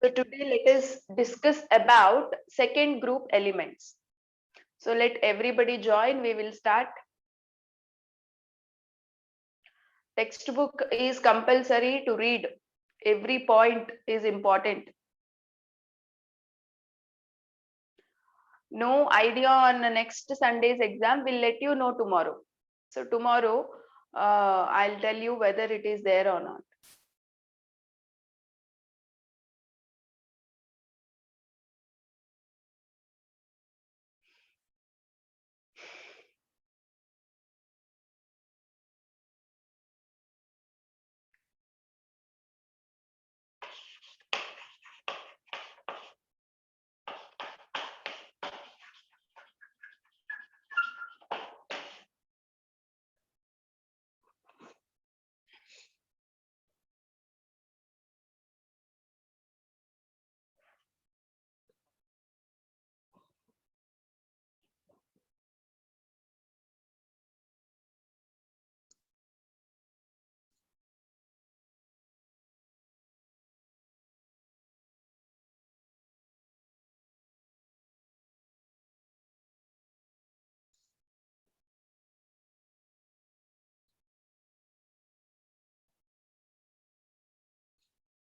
So today let us discuss about second group elements. So let everybody join. We will start. Textbook is compulsory to read. Every point is important. No idea on the next Sunday's exam. We'll let you know tomorrow. So tomorrow I'll tell you whether it is there or not.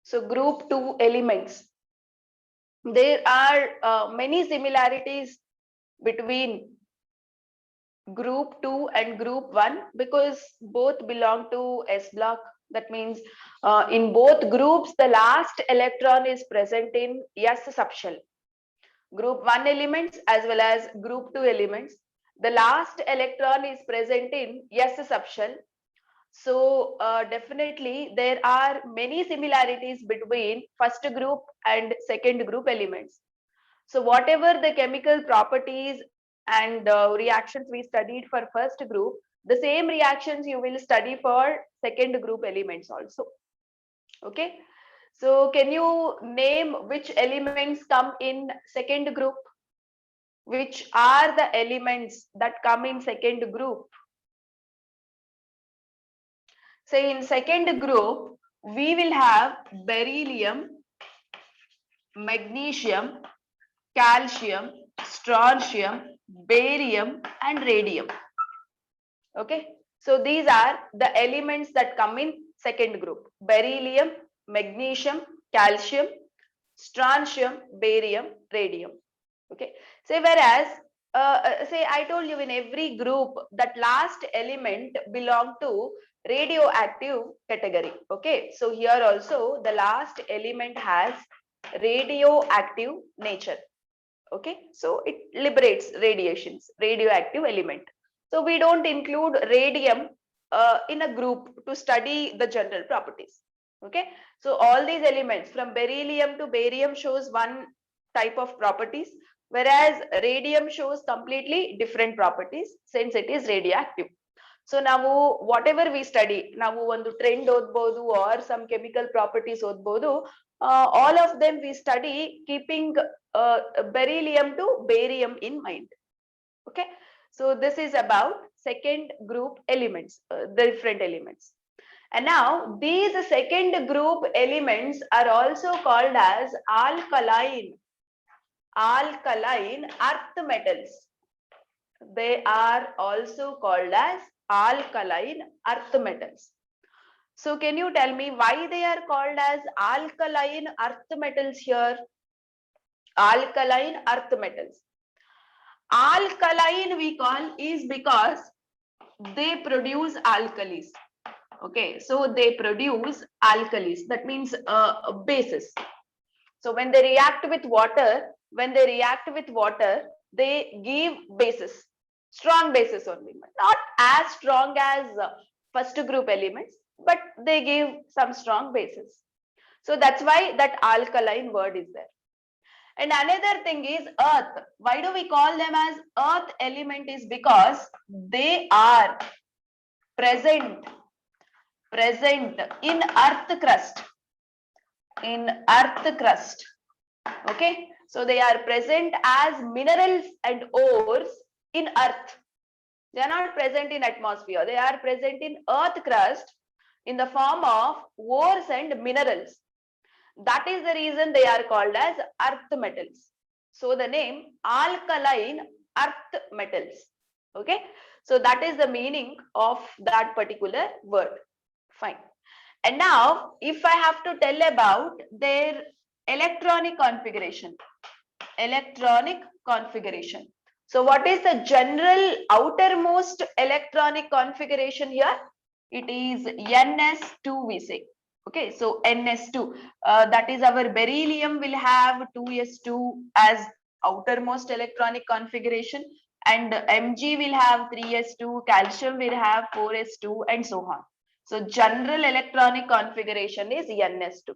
So group 2 elements. There are many similarities between group 2 and group 1 because both belong to S block. That means in both groups, the last electron is present in S subshell. Group 1 elements as well as group 2 elements, the last electron is present in S subshell. So definitely there are many similarities between first group and second group elements. So whatever the chemical properties and reactions we studied for first group, the same reactions you will study for second group elements also. Okay. So can you name which elements come in second group? Which are the elements that come in second group? Say in second group, we will have beryllium, magnesium, calcium, strontium, barium, and radium. Okay, so these are the elements that come in second group: beryllium, magnesium, calcium, strontium, barium, radium. Okay, say whereas say I told you in every group that last element belong to radioactive category. Okay, so here also the last element has radioactive nature. Okay, so it liberates radiations, radioactive element. So we don't include radium in a group to study the general properties. Okay, so all these elements from beryllium to barium shows one type of properties, whereas radium shows completely different properties since it is radioactive. So now whatever we study, now one trend odbodu or some chemical properties odbodu, all of them we study keeping beryllium to barium in mind. Okay, so this is about second group elements, the different elements. And now these second group elements are also called as alkaline earth metals. They are also called as alkaline earth metals. So can you tell me why they are called as alkaline earth metals here? Alkaline earth metals. Alkaline we call is because they produce alkalis. Okay, so they produce alkalis. That means bases. So when they react with water, they give bases, strong bases only, not as strong as first group elements, but they give some strong bases. So that's why that alkaline word is there. And another thing is earth. Why do we call them as earth element? Is because they are present in earth crust. Okay, so they are present as minerals and ores in earth. They are not present in atmosphere. They are present in earth crust in the form of ores and minerals. That is the reason they are called as earth metals. So the name alkaline earth metals. Okay, so that is the meaning of that particular word. Fine. And now if I have to tell about their electronic configuration, electronic configuration. So what is the general outermost electronic configuration here? It is Ns2 we say. Okay, so Ns2, that is our beryllium will have 2s2 as outermost electronic configuration, and Mg will have 3s2, calcium will have 4s2 and so on. So general electronic configuration is Ns2.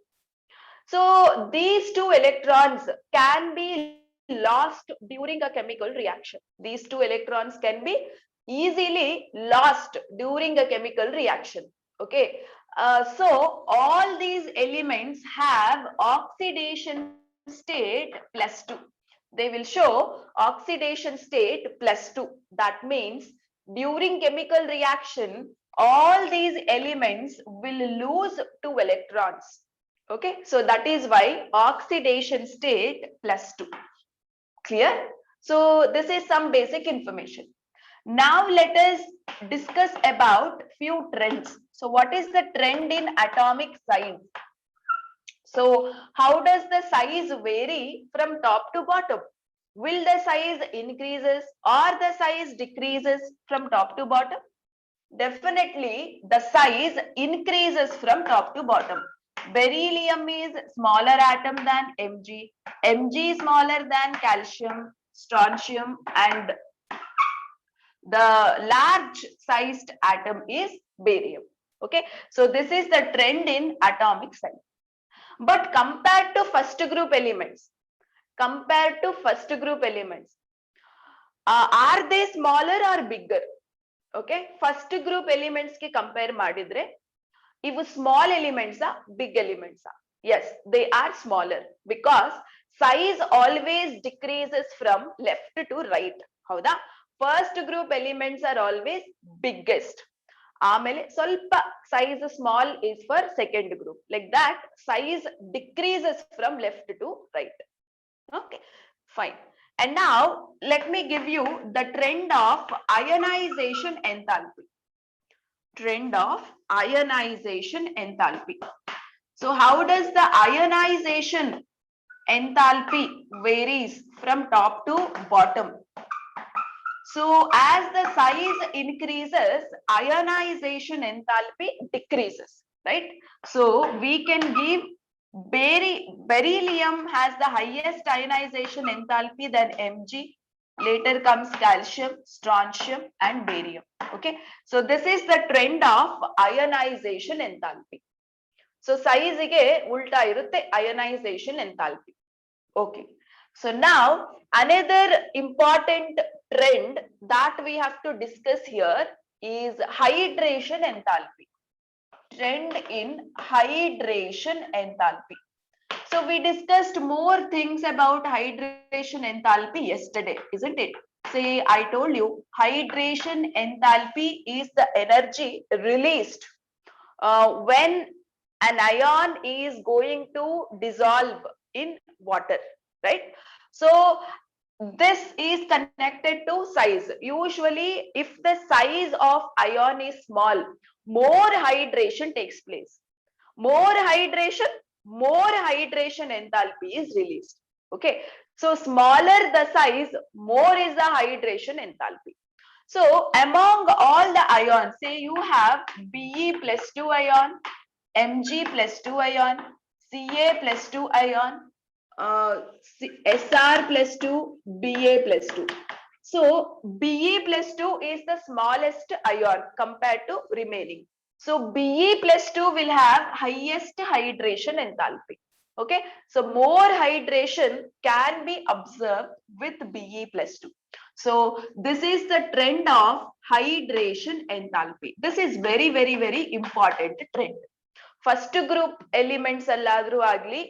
So these two electrons can be lost during a chemical reaction. These two electrons can be easily lost during a chemical reaction. Okay. So all these elements have oxidation state +2. They will show oxidation state +2. That means during chemical reaction, all these elements will lose 2 electrons. Okay, so that is why oxidation state +2. Clear? So this is some basic information. Now let us discuss about few trends. So what is the trend in atomic size? So how does the size vary from top to bottom? Will the size increases or the size decreases from top to bottom? Definitely the size increases from top to bottom. Beryllium is smaller atom than Mg. Mg is smaller than calcium, strontium, and the large sized atom is barium. Okay, so this is the trend in atomic size. But compared to first group elements, are they smaller or bigger? Okay, first group elements ki compare madidre, ivu small elements are big elements are. Yes, they are smaller because size always decreases from left to right. Howda? First group elements are always biggest. ಆಮೇಲೆ ಸ್ವಲ್ಪ size small is for second group. Like that, size decreases from left to right. Okay, fine. And now let me give you the trend of ionization enthalpy. Trend of ionization enthalpy. So how does the ionization enthalpy varies from top to bottom? So as the size increases, ionization enthalpy decreases, right? So we can give beryllium has the highest ionization enthalpy than Mg. Later comes calcium, strontium, and barium. Okay, so this is the trend of ionization enthalpy. So size ಗೆ ಉಲ್ಟಾ ಇರುತ್ತೆ ionization enthalpy. Okay, so now another important trend that we have to discuss here is hydration enthalpy. Trend in hydration enthalpy. So we discussed more things about hydration enthalpy yesterday, isn't it? See, I told you hydration enthalpy is the energy released when an ion is going to dissolve in water, right? So this is connected to size. Usually if the size of ion is small, more hydration takes place. More hydration enthalpy is released. Okay, so smaller the size, more is the hydration enthalpy. So among all the ions, say you have Be +2 ion, Mg +2 ion, Ca +2 ion, Sr +2, Ba +2. So Be +2 is the smallest ion compared to remaining. So Be +2 will have highest hydration enthalpy. Okay, so more hydration can be observed with Be +2. So this is the trend of hydration enthalpy. This is very, very, very important trend. First group elements alladru agli,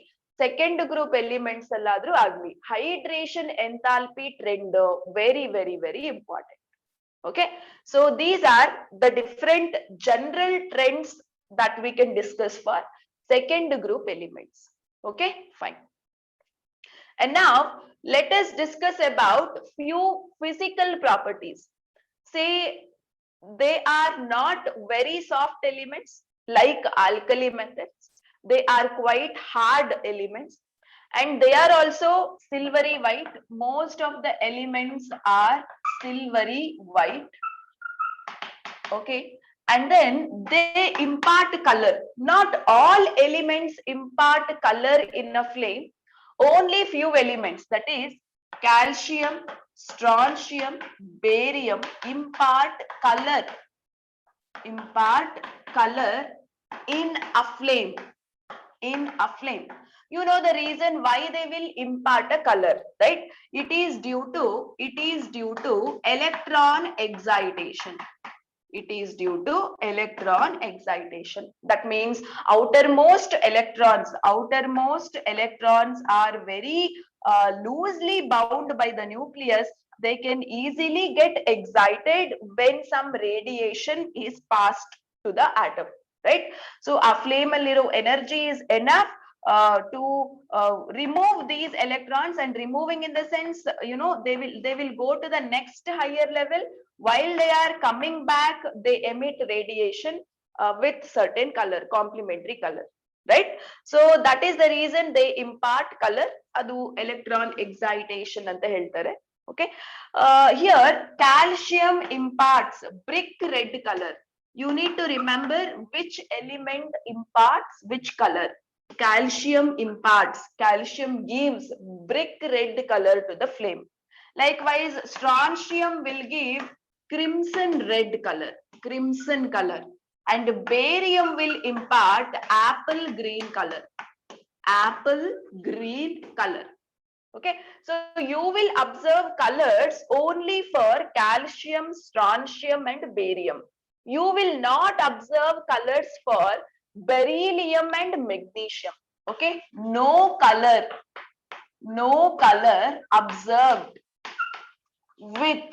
second group elements alladru agli, hydration enthalpy trend very, very, very important. Okay, so these are the different general trends that we can discuss for second group elements. Okay, fine. And now let us discuss about few physical properties. Say they are not very soft elements like alkali metals. They are quite hard elements and they are also silvery white. Most of the elements are silvery white. Okay. And then they impart color. Not all elements impart color in a flame. Only few elements, that is calcium, strontium, barium, impart color in a flame. In a flame, you know the reason why they will impart a color, right? It is due to electron excitation. It is due to electron excitation. That means outermost electrons are very loosely bound by the nucleus. They can easily get excited when some radiation is passed to the atom, right? So a flame energy is enough to remove these electrons, and removing in the sense, they will go to the next higher level. While they are coming back, they emit radiation with certain color, complementary color, right? So that is the reason they impart color. Adu electron excitation anta heltare. Okay. Here calcium imparts brick red color. You need to remember which element imparts which color. Calcium gives brick red color to the flame. Likewise, strontium will give crimson color, and barium will impart apple green color. Okay, so you will observe colors only for calcium, strontium, and barium. You will not observe colors for beryllium and magnesium. Okay, no color observed with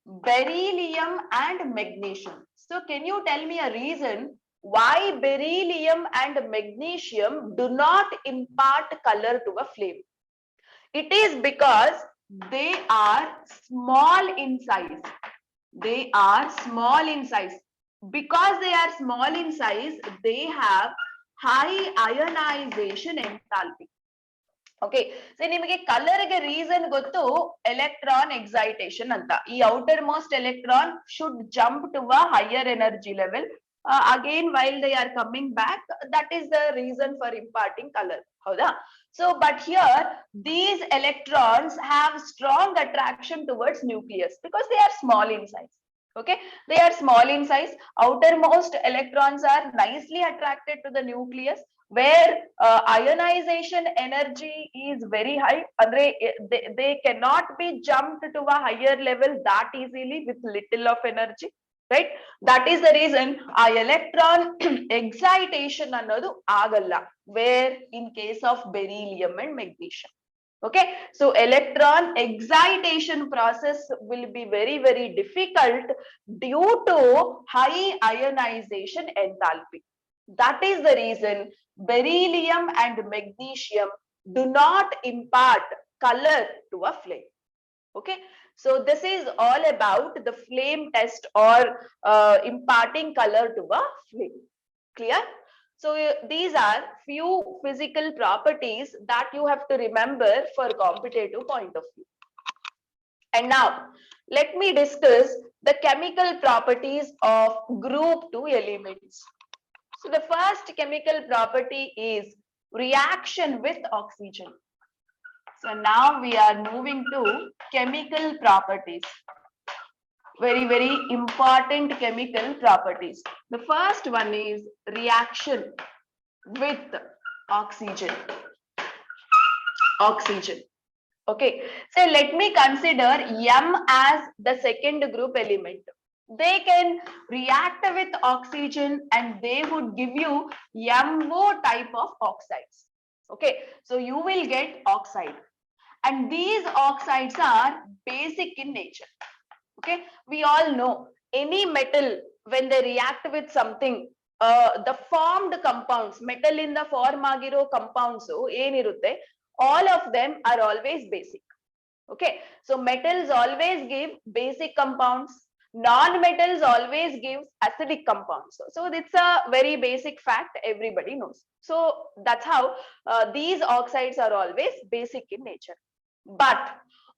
beryllium and magnesium. So can you tell me a reason why beryllium and magnesium do not impart color to a flame? It is because they are small in size. Because they are small in size, they have high ionization enthalpy. Okay, so ನಿಮಗೆ colour ಗೆ reason ಗೊತ್ತು, electron excitation ಅಂತ. ಈ outermost electron should jump to a higher energy level. Again, while they are coming back, that is the reason for imparting color. ಹೌದಾ? So, but here these electrons have strong attraction towards nucleus because they are small in size. Okay, they are small in size. Outermost electrons are nicely attracted to the nucleus, where ionization energy is very high. They cannot be jumped to a higher level that easily with little of energy, right? That is the reason electron excitation ಅನ್ನೋದು ಆಗಲ್ಲ, where in case of beryllium and magnesium. Okay, so electron excitation process will be very, very difficult due to high ionization enthalpy. That is the reason beryllium and magnesium do not impart color to a flame. Okay, so this is all about the flame test, or imparting color to a flame. Clear? So these are few physical properties that you have to remember for competitive point of view. And now let me discuss the chemical properties of group 2 elements. So the first chemical property is reaction with oxygen. So now we are moving to chemical properties. Very, very important chemical properties. The first one is reaction with oxygen. Okay, so let me consider M as the second group element. They can react with oxygen and they would give you MO type of oxides. Okay, so you will get oxide, and these oxides are basic in nature. Okay, we all know any metal, when they react with something, the formed compounds, metal in the form agiro compounds ಏನಿರುತ್ತೆ, all of them are always basic. Okay, so metals always give basic compounds, non-metals always give acidic compounds. So it's a very basic fact, everybody knows. So that's how these oxides are always basic in nature. But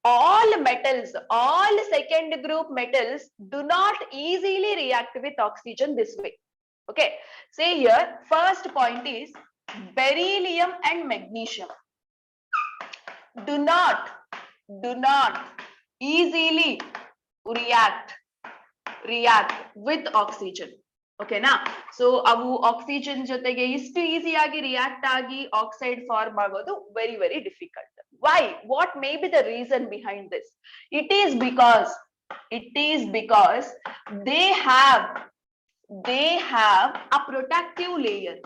all metals, all second group metals do not easily react with oxygen this way. Okay, say here, first point is beryllium and magnesium do not easily react with oxygen. Okay na, so avu oxygen jotege istu easy agi react agi oxide form agodu very very difficult. Why? What may be the reason behind this? It is because they have a protective layer.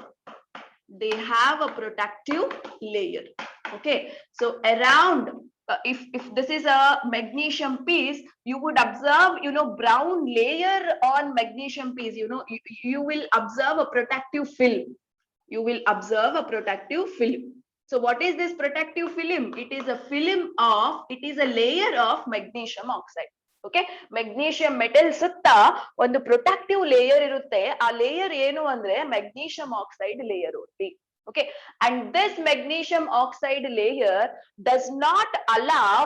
They have a protective layer. Okay, so around if this is a magnesium piece, you would observe, brown layer on magnesium piece, you will observe a protective film. You will observe a protective film. So what is this protective film? It is a layer of magnesium oxide. Okay, magnesium metal sutta ಒಂದು protective layer irutte. ಆ layer ಏನು ಅಂದ್ರೆ magnesium oxide layer only. Okay, and this magnesium oxide layer does not allow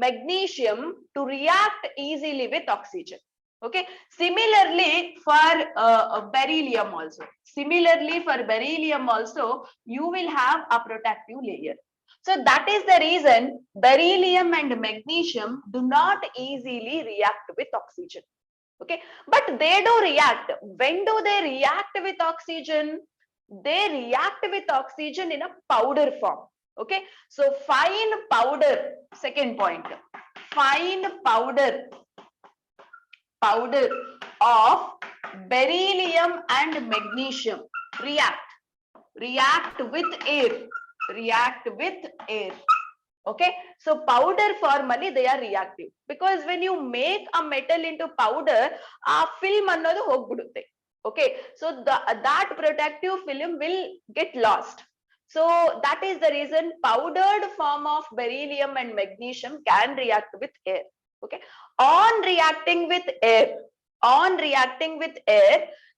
magnesium to react easily with oxygen. Okay, similarly for beryllium also you will have a protective layer. So that is the reason beryllium and magnesium do not easily react with oxygen. Okay, but they do react. When do they react with oxygen? They react with oxygen in a powder form. Okay, so fine powder, second point, fine powder of beryllium and magnesium react with air. Okay, so powder formally they are reactive, because when you make a metal into powder, a film annodu hogbidutte. Okay, so that protective film will get lost. So that is the reason powdered form of beryllium and magnesium can react with air. Okay, on reacting with air,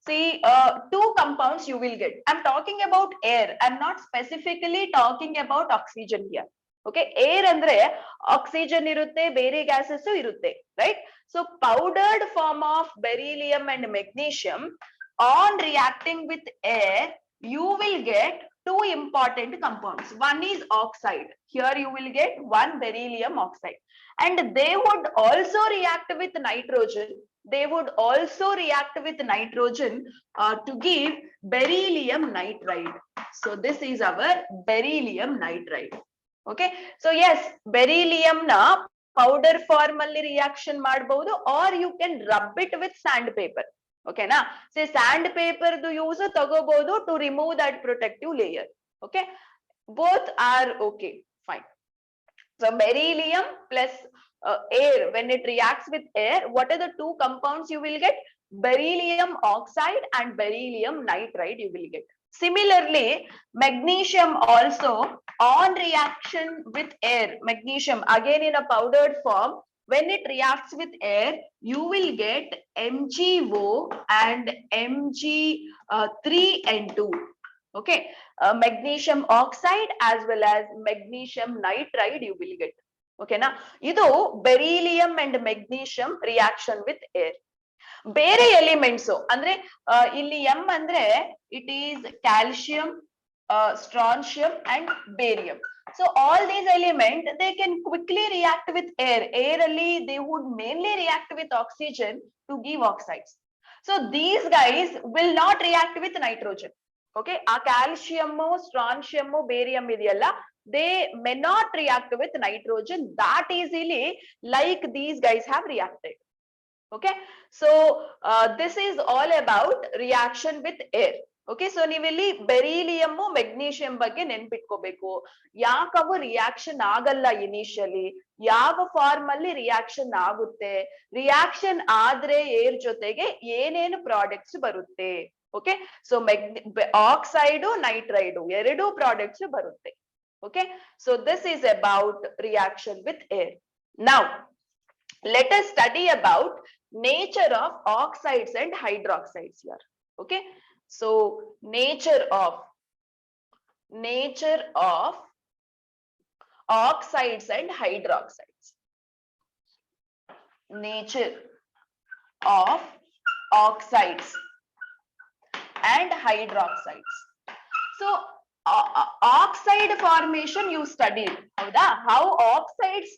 see, two compounds you will get. I'm talking about air, I'm not specifically talking about oxygen here. Okay, air andre oxygen irutte, bere gases irutte, right? So powdered form of beryllium and magnesium, on reacting with air, you will get two important compounds. One is oxide. Here you will get one beryllium oxide, and they would also react with nitrogen. To give beryllium nitride. So this is our beryllium nitride. Okay, so yes, beryllium na powder form alli reaction ಮಾಡಬಹುದು, or you can rub it with sandpaper. Okay na, say sandpaper do use tagobodu to remove that protective layer. Okay, both are okay, fine. So beryllium plus air, when it reacts with air, what are the two compounds you will get? Beryllium oxide and beryllium nitride you will get. Similarly, magnesium also, on reaction with air, magnesium again in a powdered form, when it reacts with air, you will get MgO and Mg3N2. Okay, magnesium oxide as well as magnesium nitride you will get. Okay na, idu beryllium and magnesium reaction with air. ಬೇರೆ elements ಅಂದ್ರೆ ಇಲ್ಲಿ M ಅಂದ್ರೆ it is calcium, strontium and barium. So all these elements, they can quickly react with air. Air ಅಲ್ಲಿ they would mainly react with oxygen to give oxides. So these guys will not react with nitrogen. Okay, ಆ calcium, strontium, barium ಇದೆಯಲ್ಲ, they may not react with nitrogen that easily like these guys have reacted. Okay, so this is all about reaction with air. Okay, so ನೀವಿಲ್ಲಿ beryllium magnesium ಬಗ್ಗೆ ನೆನ್ಪಿಟ್ಕೋಬೇಕು. ಯಾಕವು reaction ಆಗಲ್ಲ initially, ಯಾವ form ಅಲ್ಲಿ reaction ಆಗುತ್ತೆ, reaction ಆದ್ರೆ air ಜೊತೆಗೆ ಏನೇನು products ಬರುತ್ತೆ. Okay, so oxide nitride ಎರಡು products ಬರುತ್ತೆ. Okay, so this is about reaction with air. Now let us study about nature of oxides and hydroxides here. Okay, so nature of oxides and hydroxides. Nature of oxides and hydroxides. So oxide formation you studied, how oxides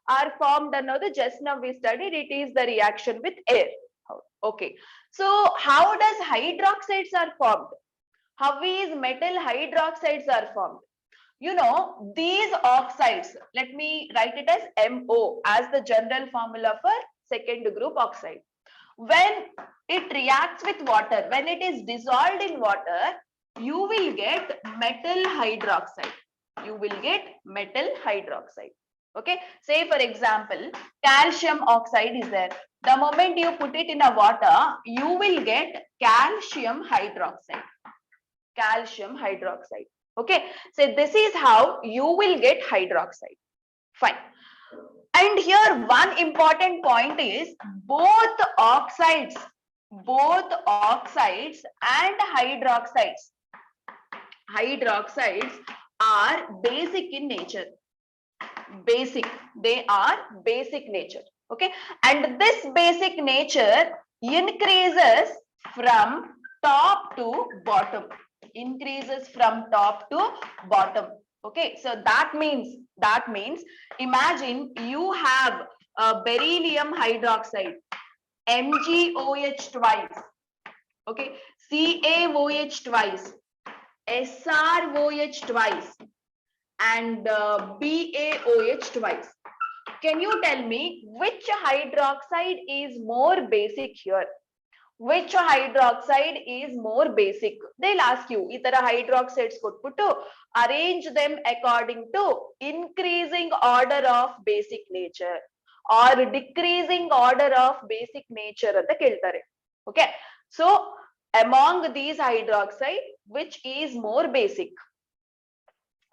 are formed another just now we studied. It is the reaction with air. Okay, so how does hydroxides are formed? How is metal hydroxides are formed? You know, these oxides, let me write it as MO as the general formula for second group oxide. When it reacts with water, when it is dissolved in water, you will get metal hydroxide. You will get metal hydroxide. Okay, say for example, calcium oxide is there. The moment you put it in a water, you will get calcium hydroxide. Calcium hydroxide. Okay, so this is how you will get hydroxide. Fine. And here one important point is both oxides and hydroxides are basic in nature. Basic, they are basic nature. Okay, and this basic nature increases from top to bottom. Increases from top to bottom. Okay, so that means imagine you have beryllium hydroxide, MgOH twice, okay, CaOH twice, SrOH twice, and BaOH twice. Can you tell me which hydroxide is more basic here? Which hydroxide is more basic? They'll ask you, itara hydroxides kotbuttu arrange them according to increasing order of basic nature or decreasing order of basic nature anta keltare. Okay, so among these hydroxide, which is more basic?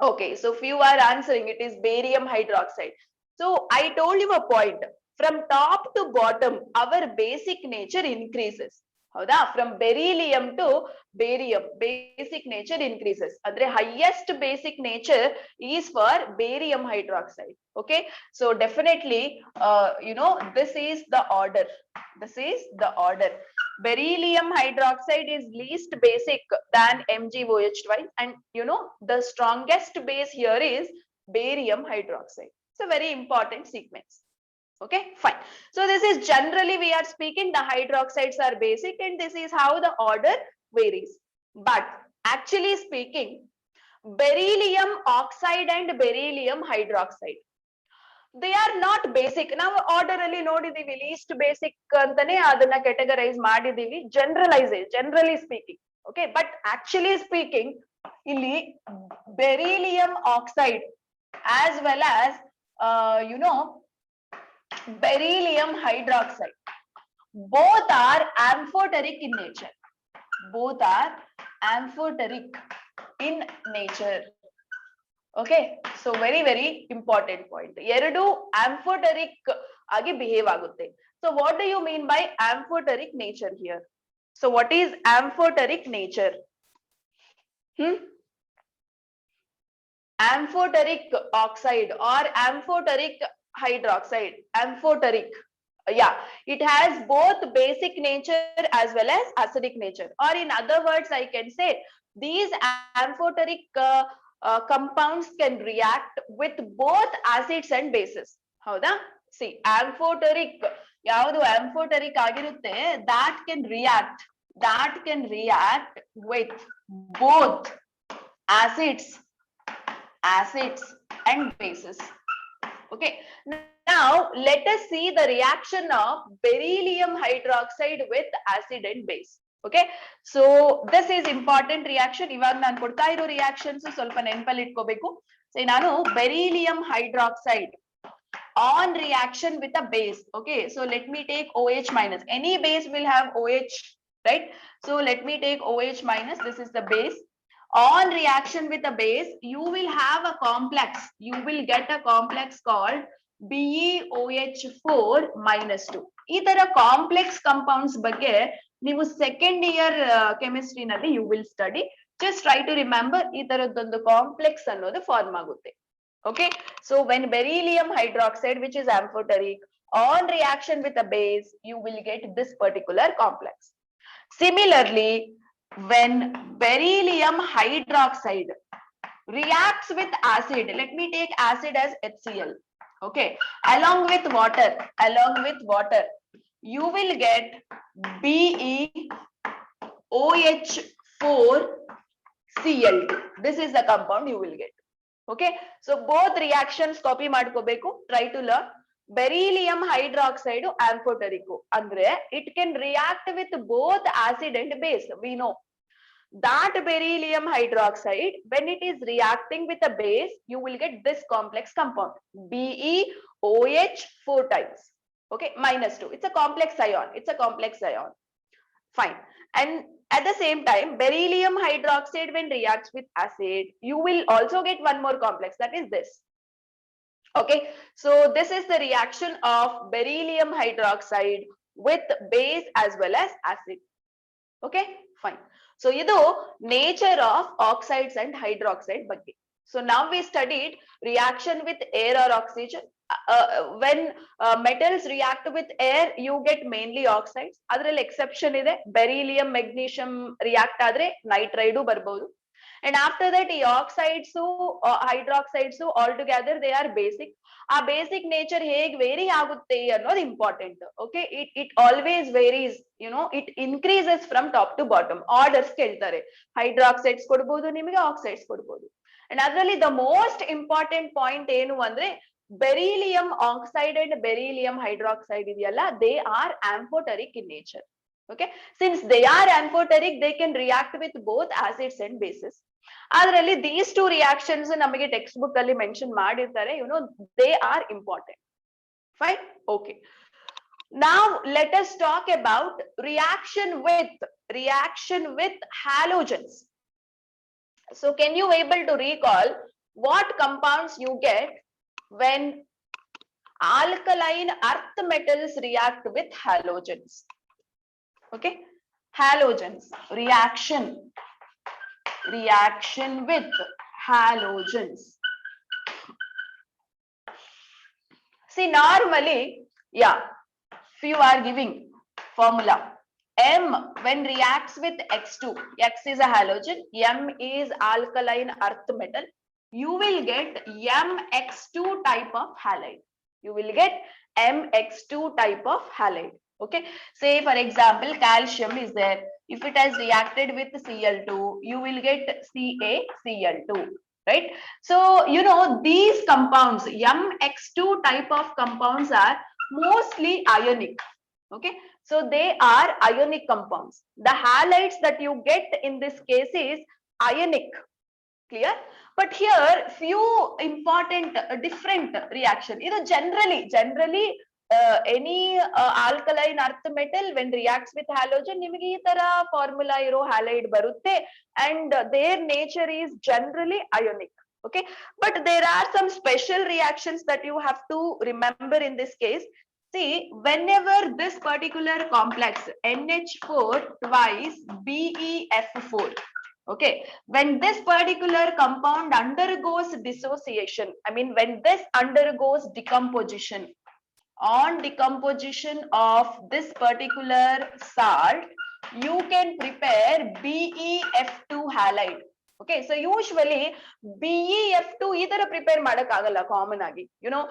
Okay, so few are answering it is barium hydroxide. So I told you a point. From top to bottom, our basic nature increases. From beryllium to barium, basic nature increases. The highest basic nature is for barium hydroxide. Okay, so definitely, this is the order. This is the order. Beryllium hydroxide is least basic than MgOH twice, and the strongest base here is barium hydroxide. It's a very important sequence. Okay, fine. So this is generally we are speaking the hydroxides are basic, and this is how the order varies. But actually speaking, beryllium oxide and beryllium hydroxide, they are not basic. Now order alli nodidivi least basic antane adana categorize ಮಾಡಿದೀವಿ, generally speaking. Okay, but actually speaking, ಇಲ್ಲಿ beryllium oxide as well as beryllium hydroxide, both are amphoteric in nature. Both are amphoteric in nature. Okay, so very important point. Eradu amphoteric agi behave agutte. So what do you mean by amphoteric nature here? So what is amphoteric nature? Amphoteric oxide or amphoteric hydroxide. Amphoteric, yeah, it has both basic nature as well as acidic nature, or in other words I can say these amphoteric compounds can react with both acids and bases. Hauda? See, amphoteric yavadu amphoteric agirutte, that can react with both acids and bases. Okay, now let us see the reaction of beryllium hydroxide with acid and base. Okay, so this is important reaction. Ivaga nanu kodta iro reactions solpa nenpalli itkobeku. So nanu beryllium hydroxide on reaction with a base. Okay, so let me take OH minus. Any base will have OH right? So let me take OH minus, this is the base. On reaction with a base, you will have a complex. You will get a complex called BeOH4 minus 2. ಈ ತರ complex compounds ಬಗ್ಗೆ ನೀವು second year ಕೆಮಿಸ್ಟ್ರಿನಲ್ಲಿ you will study. Just try to remember ಈ ತರದೊಂದು complex ಅನ್ನೋದು form ಆಗುತ್ತೆ. Okay, so when beryllium hydroxide, which is amphoteric, on reaction with a base, you will get this particular complex. Similarly, when beryllium hydroxide reacts with acid, let me take acid as HCl, okay, along with water, you will get BeOH4Cl2. This is the compound you will get. Okay, so both reactions copy madkobeku. Try to learn. Beryllium hydroxide amphoteric andre it can react with both acid and base. We know that beryllium hydroxide, when it is reacting with a base, you will get this complex compound BeOH4 times. Okay, minus 2. It's a complex ion. Fine. And at the same time, beryllium hydroxide when reacts with acid, you will also get one more complex, that is this. Okay, so this is the reaction of beryllium hydroxide with base as well as acid. Okay, fine. So idu nature of oxides and hydroxide bagge. So now we studied reaction with air or oxygen. When metals react with air, you get mainly oxides. Adralli exception ide, beryllium magnesium react adre nitride barbodu. And after that, the oxides hydroxides all together they are basic. A basic nature hege vary agutte annodi important. Okay, it always varies, you know, it increases from top to bottom. Orders keltare, hydroxides kodabodu nimage, oxides kodabodu. And adralli the most important point enu andre beryllium oxide and beryllium hydroxide idiyalla, they are amphoteric in nature. Okay, since they are amphoteric, they can react with both acids and bases. Adralli these two reactions namage textbook alli mention madirtare, you know, they are important. Fine. Okay, now let us talk about reaction with halogens. So can you able to recall what compounds you get when alkaline earth metals react with halogens? Okay, halogens, reaction with halogens. See, normally, yeah, few are giving formula. M when reacts with X2, X is a halogen, M is alkaline earth metal, you will get MX2 type of halide. You will get MX2 type of halide. Okay, say for example, calcium is there. If it has reacted with Cl2, you will get CaCl2, right? So, you know, these compounds, MX2 type of compounds are mostly ionic. Okay, so they are ionic compounds. The halides that you get in this case is ionic. Clear? But here few important different reaction. You know, generally any alkaline earth metal when reacts with halogen, nimage ee tara formula iro halide barutte, and their nature is generally ionic. Okay, but there are some special reactions that you have to remember in this case. See, whenever this particular complex NH4 twice BeF4, okay, when this particular compound undergoes dissociation, I mean when this undergoes decomposition, on decomposition of this particular salt, you can prepare BeF2 halide. Okay, so usually BeF2 either prepare madakagalla common agi, you know,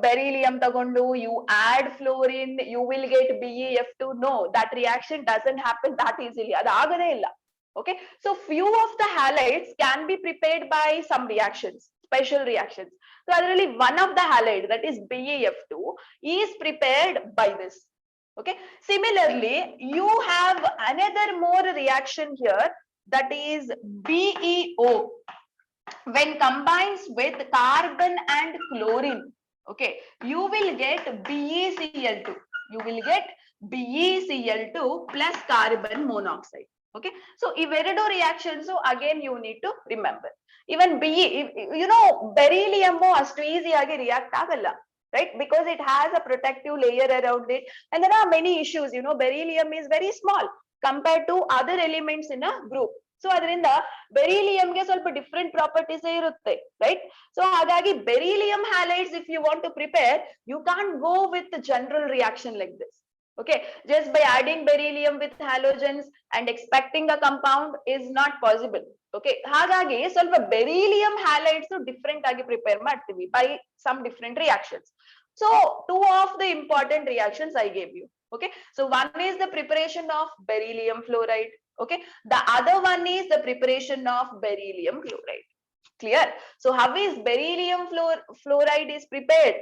beryllium tagondu you add fluorine, you will get BeF2. No, that reaction doesn't happen that easily, adu agade illa. Okay, so few of the halides can be prepared by some reactions, special reactions. So really one of the halide, that is BeF2, is prepared by this. Okay, similarly you have another more reaction here, that is BeO. When combines with carbon and chlorine, okay, you will get BeCl2. You will get BeCl2 plus carbon monoxide. Okay, so iveredu reactions, so again you need to remember. Even Be, you know, beryllium astu easy agi react agalla, right? Because it has a protective layer around it, and there are many issues. You know, beryllium is very small compared to other elements in a group. So ಅದರಿಂದ ಬೆರಿಲಿಯಂಗೆ ಸ್ವಲ್ಪ different properties ಇರುತ್ತೆ, right? So ಹಾಗಾಗಿ beryllium halides if you want to prepare, you can't go with general reaction like this. Okay, just by adding beryllium with halogens and expecting a compound is not possible. Okay, ಹಾಗಾಗಿ ಸ್ವಲ್ಪ beryllium halides different ಆಗಿ prepare ಮಾಡ್ತೀವಿ by some different reactions. So two of the important reactions I gave you. Okay, so one is the preparation of beryllium fluoride. Okay, the other one is the preparation of beryllium chloride. Clear? So how is beryllium fluoride is prepared?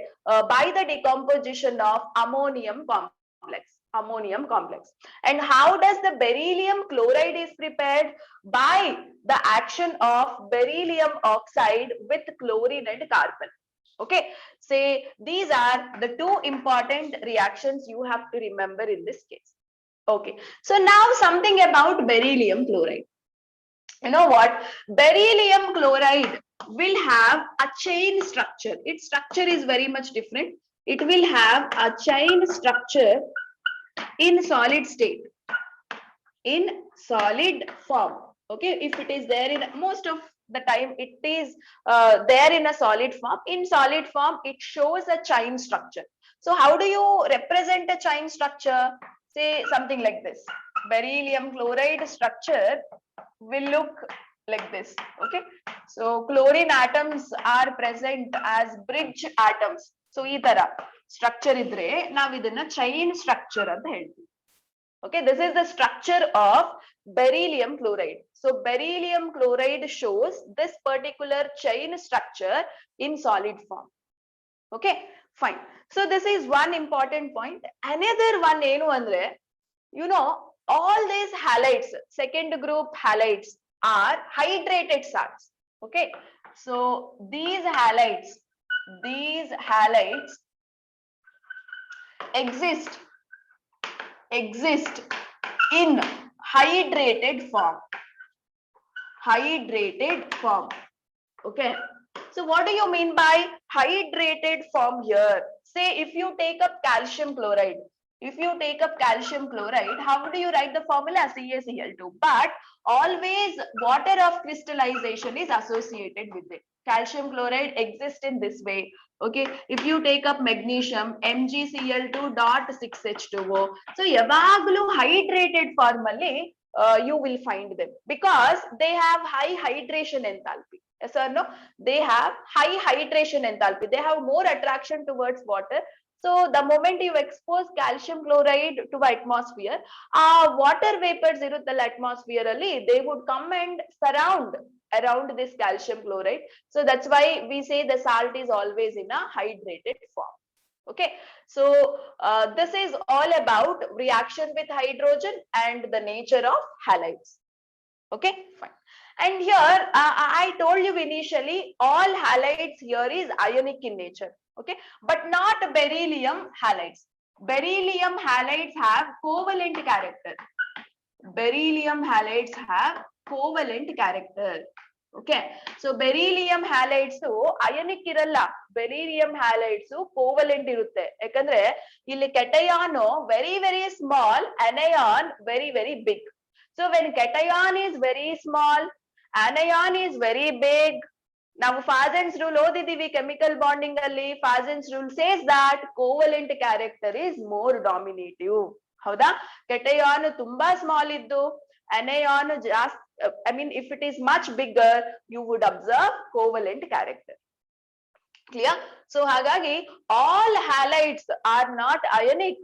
By the decomposition of ammonium complex. And how does the beryllium chloride is prepared? By the action of beryllium oxide with chlorine and carbon. Okay, say these are the two important reactions you have to remember in this case. Okay, so now something about beryllium chloride. You know what? Beryllium chloride will have a chain structure. Its structure is very much different. It will have a chain structure in solid state, in solid form. Okay, if it is there in most of the time, it is there in a solid form. In solid form, it shows a chain structure. So how do you represent a chain structure? Say something like this. Beryllium chloride structure will look like this. Okay, so chlorine atoms are present as bridge atoms. So ee tara structure idre nav idanna chain structure anta helತೀವಿ. Okay, this is the structure of beryllium chloride. So beryllium chloride shows this particular chain structure in solid form. Okay, fine. So this is one important point. Another one enu andre, you know, all these halides, second group halides, are hydrated salts. Okay, so these halides exist in hydrated form. Okay, so what do you mean by hydrated form here? Say if you take up calcium chloride, how do you write the formula? CaCl2, but always water of crystallization is associated with it. Calcium chloride exists in this way. Okay, if you take up magnesium, MgCl2.6H2O. So yavaglu hydrated form alli you will find them because they have high hydration enthalpy. Yes or no? They have high hydration enthalpy. They have more attraction towards water. So the moment you expose calcium chloride to atmosphere, water vapors iruttalla atmosphere alli, they would come and surround around this calcium chloride. So that's why we say the salt is always in a hydrated form. Okay, so this is all about reaction with hydrogen and the nature of halides. Okay, fine. And here I told you initially all halides here is ionic in nature. Okay, but not beryllium halides. Beryllium halides have covalent character. Okay, so beryllium halides ionic iralla, beryllium halides covalent irutte. Yakandre illi cation very small, anion very big. So when cation is very small, anion is very big. Now Fazan's rule odidivi chemical bonding alli. Fazan's rule says that covalent character is more dominative. Hauda? Cation tumba small iddu, anion just I mean if it is much bigger, you would observe covalent character. Clear? So hagagi all halides are not ionic.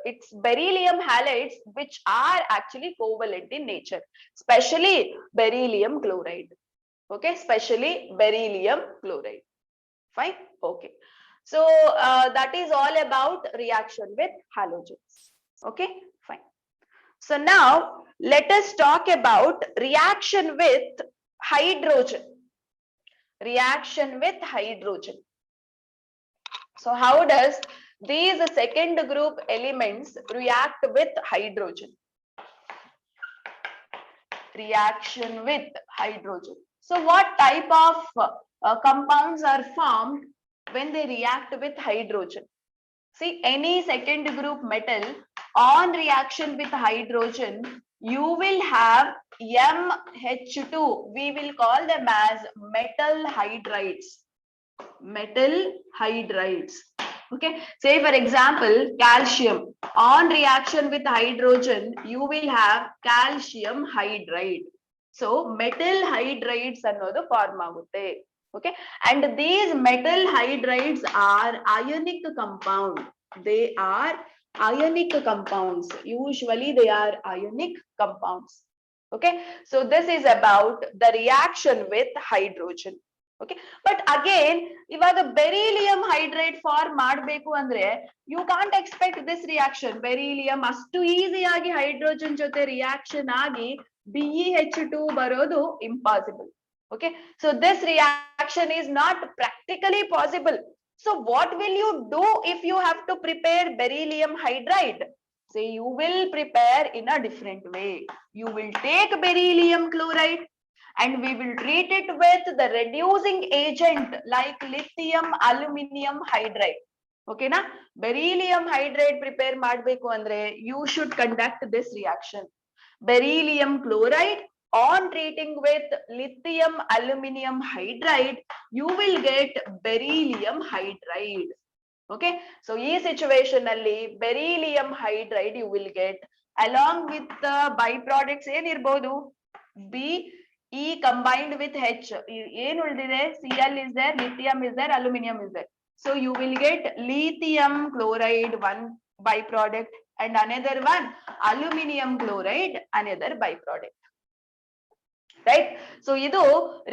It's beryllium halides which are actually covalent in nature, especially beryllium chloride. Okay, especially beryllium chloride. Fine. Okay, so that is all about reaction with halogens. Okay, fine. So now let us talk about reaction with hydrogen. So how does these second group elements react with hydrogen. Reaction with hydrogen. So what type of compounds are formed when they react with hydrogen? See, any second group metal on reaction with hydrogen, you will have MH2. We will call them as metal hydrides. Metal hydrides. Okay, say for example, calcium on reaction with hydrogen, you will have calcium hydride. So metal hydrides another form agutte. Okay, and these metal hydrides are ionic compound. They are ionic compounds. Usually they are ionic compounds. Okay, so this is about the reaction with hydrogen. Okay, but again ಇವಾಗ beryllium hydride form ಮಾಡಬೇಕು ಅಂದ್ರೆ you can't expect this reaction beryllium ಅಷ್ಟು ಈಸಿಯಾಗಿ hydrogen ಜೊತೆ reaction ಆಗಿ BeH2 ಬರೋದು impossible. Okay, so this reaction is not practically possible. So what will you do if you have to prepare beryllium hydride? Say you will prepare in a different way. You will take beryllium chloride and we will treat it with the reducing agent like lithium aluminum hydride. Okay na, beryllium hydride prepare madbeku andre you should conduct this reaction. Beryllium chloride on treating with lithium aluminum hydride, you will get beryllium hydride. Okay, so ee situation alli beryllium hydride you will get along with the byproducts ಏನು ಇರಬಹುದು Be combined with H. ಏನು ಉಳಿದಿದೆ Cl is there, lithium is there, aluminum is there. So you will get lithium chloride one byproduct and another one aluminum chloride another byproduct. Right, so idu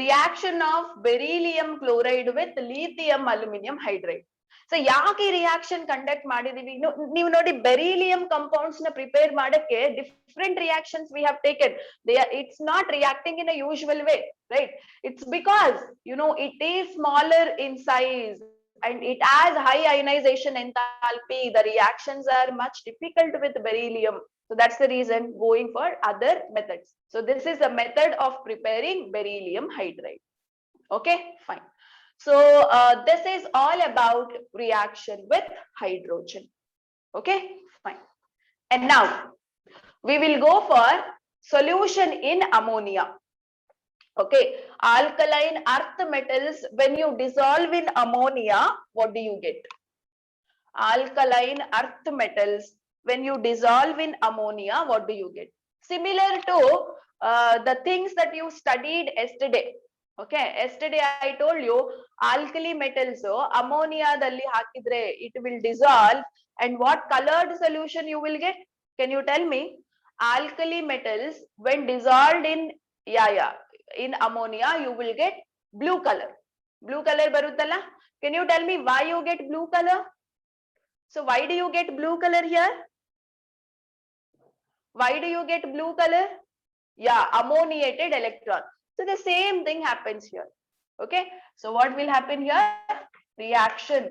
reaction of beryllium chloride with lithium aluminum hydride. So ಯಾಕೆ reaction conduct ಮಾಡಿದೀವಿ ನೀವು ನೋಡಿ beryllium compounds na prepare ಮಾಡಕ್ಕೆ different reactions we have taken. It's not reacting in a usual way, right? It's because it is smaller in size and it has high ionization enthalpy. The reactions are much difficult with beryllium. So that's the reason going for other methods. So this is a method of preparing beryllium hydride. Okay, fine. So this is all about reaction with hydrogen. Okay, fine. And now we will go for solution in ammonia. Okay, alkaline earth metals, when you dissolve in ammonia, what do you get? Alkaline earth metals, when you dissolve in ammonia, what do you get? Similar to the things that you studied yesterday. Okay, yesterday I told you alkali metals ammonia dalli hakidre it will dissolve, and what colored solution you will get? Can you tell me? Alkali metals when dissolved in in ammonia you will get blue color. Blue color baruttalla. Can you tell me why you get blue color? So why do you get blue color here? Why do you get blue color? Yeah, ammoniated electron. So the same thing happens here. Okay, so what will happen here? Reaction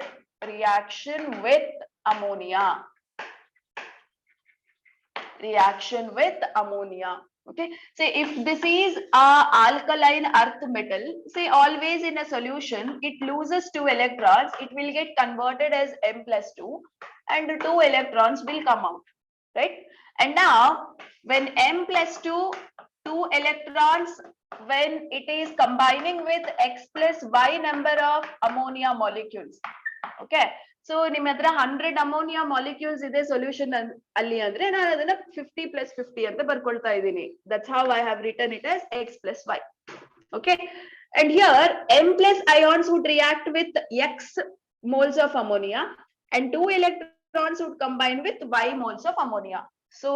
with ammonia. Reaction with ammonia. Okay, say if this is a alkaline earth metal, say always in a solution it loses 2 electrons, it will get converted as M+2 and 2 electrons will come out, right? And now when M+2 2 electrons, when it is combining with X plus Y number of ammonia molecules. Okay, so ನಿಮ್ಮ ಹತ್ರ 100 ammonia molecules ಇದೆ solution ಅಲ್ಲಿ ಅಂದ್ರೆ ನಾನು ಅದನ್ನ 50 plus 50 ಅಂತ ಬರ್ಕೊಳ್ತಾ ಇದ್ದೀನಿ. That's how I have written it as X plus Y. Okay, and here M plus ions would react with X moles of ammonia and 2 electrons would combine with Y moles of ammonia. So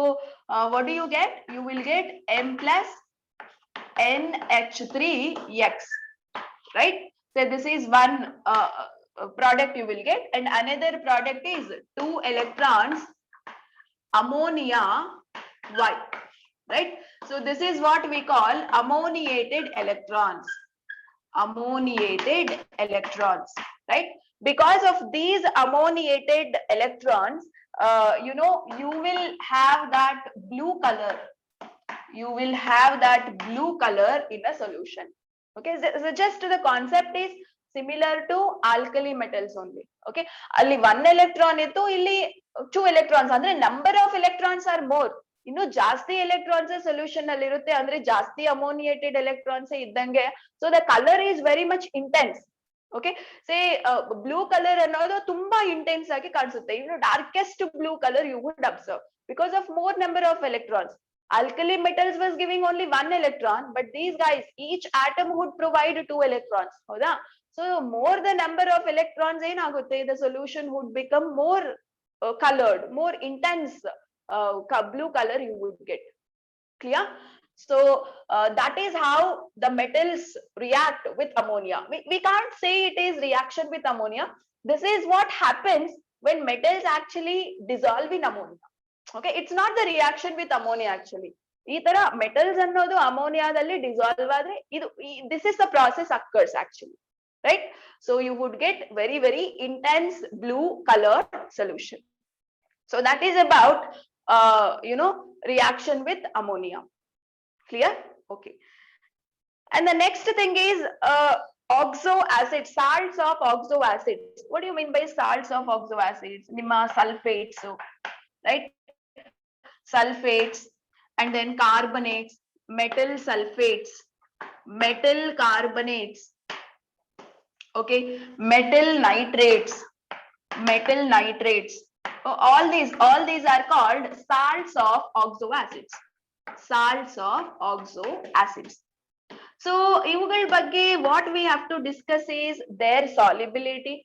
what do you get? You will get M plus NH3X, right? So this is one product you will get, and another product is 2 electrons ammonia Y, right? So this is what we call ammoniated electrons. Ammoniated electrons, right? Because of these ammoniated electrons, you know, you will have that blue color. You will have that blue color in a solution. Okay, so just the concept is similar to alkali metals only. Okay, ಅಲ್ಲಿ one electron ಇತ್ತು, ಇಲ್ಲಿ two electrons, ಅಂದ್ರೆ number of electrons are more. ಇನ್ನು ಜಾಸ್ತಿ electrons solution ಅಲ್ಲಿ ಇರುತ್ತೆ, ಅಂದ್ರೆ ಜಾಸ್ತಿ ammoniated electrons ಇದ್ದಂಗೆ. So the color is very much intense. Okay, say blue color ಅನ್ನೋದು ತುಂಬಾ intense ಆಗಿ ಕಾಣಿಸುತ್ತೆ. ಇನ್ನು darkest blue color you would observe because of more number of electrons. Alkali metals was giving only one electron, but these guys, each atom would provide two electrons. Hoda? So more the number of electrons enagutte, the solution would become more colored, more intense blue color you would get. Clear? So that is how the metals react with ammonia. We can't say it is reaction with ammonia. This is what happens when metals actually dissolve in ammonia. Okay, it's not the reaction with ammonia actually. ಈ ತರ metals ಅನ್ನೋದು ಅಮೋನಿಯಾದಲ್ಲಿ dissolve ಆದ್ರೆ ಇದು, this is the process occurs actually, right? So you would get very very intense blue colored solution. So that is about you know, reaction with ammonia. Clear? Okay. And the next thing is oxo acid, salts of oxo acids. What do you mean by salts of oxo acids? Nimma sulfates, right? Sulfates, and then carbonates, metal sulfates, metal carbonates, okay, metal nitrates, metal nitrates. All these are called salts of oxo acids. Salts of oxo acids. So ಇವುಗಳ ಬಗ್ಗೆ what we have to discuss is their solubility,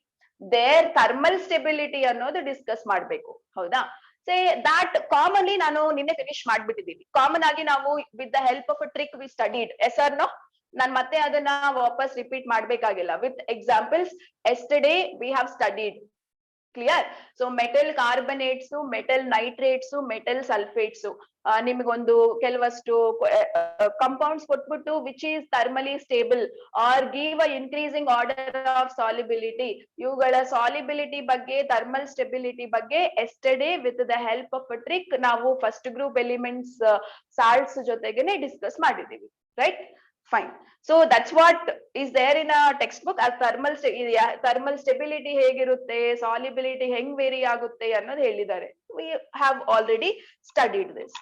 their thermal stability ಅನ್ನೋದು discuss ಮಾಡಬೇಕು. ಹೌದಾ? Say that commonly ನಾನು ನಿನ್ನೆ finish ಮಾಡ್ಬಿಟ್ಟಿದ್ದೀನಿ. Common ಆಗಿ ನಾವು with the help of a trick we studied. Yes or no? ನಾನು ಮತ್ತೆ ಅದನ್ನ ವಾಪಸ್ repeat ಮಾಡ್ಬೇಕಾಗಿಲ್ಲ. With examples, yesterday we have studied. Clear? So metal carbonates, metal nitrates, metal sulfates. ನಿಮಗೊಂದು ಕೆಲವಷ್ಟು compounds ಕೊಟ್ಬಿಟ್ಟು which is thermally stable or give a increasing order of solubility. ಇವುಗಳ solubility ಬಗ್ಗೆ, thermal stability ಬಗ್ಗೆ yesterday with the help of a trick ನಾವು first group elements salts ಜೊತೆಗೇನೆ discuss ಮಾಡಿದ್ದೀವಿ, right? Fine. So that's what is there in a textbook as thermal stability ಹೇಗಿರುತ್ತೆ, solubility ಹೆಂಗ್ very ಆಗುತ್ತೆ ಅನ್ನೋದು ಹೇಳಿದ್ದಾರೆ. We have already studied this.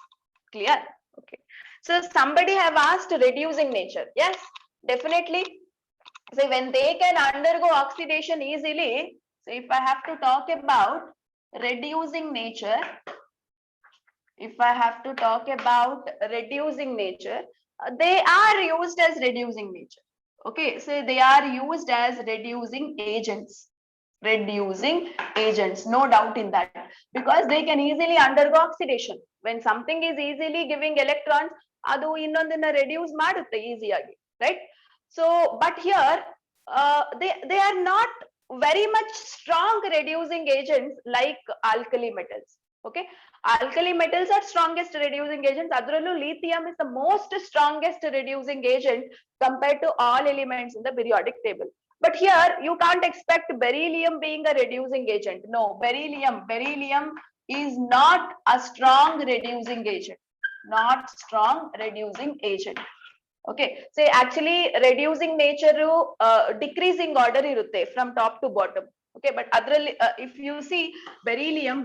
Clear? Okay. So somebody have asked reducing nature. Yes, definitely. So when they can undergo oxidation easily, so if I have to talk about reducing nature, if I have to talk about reducing nature, they are used as reducing nature. Okay, so they are used as reducing agents. Reducing agents, no doubt in that, because they can easily undergo oxidation. When something is easily giving electrons, adu innondina reduce madutte easy agi, right? So but here they are not very much strong reducing agents like alkali metals. Okay, alkali metals are strongest reducing agents. Adrallu lithium is the most strongest reducing agent compared to all elements in the periodic table. But here you can't expect beryllium being a reducing agent. No, beryllium is not a strong reducing agent. Not strong reducing agent. Okay, so actually reducing nature decreasing order irutte from top to bottom. Okay, but adralli if you see beryllium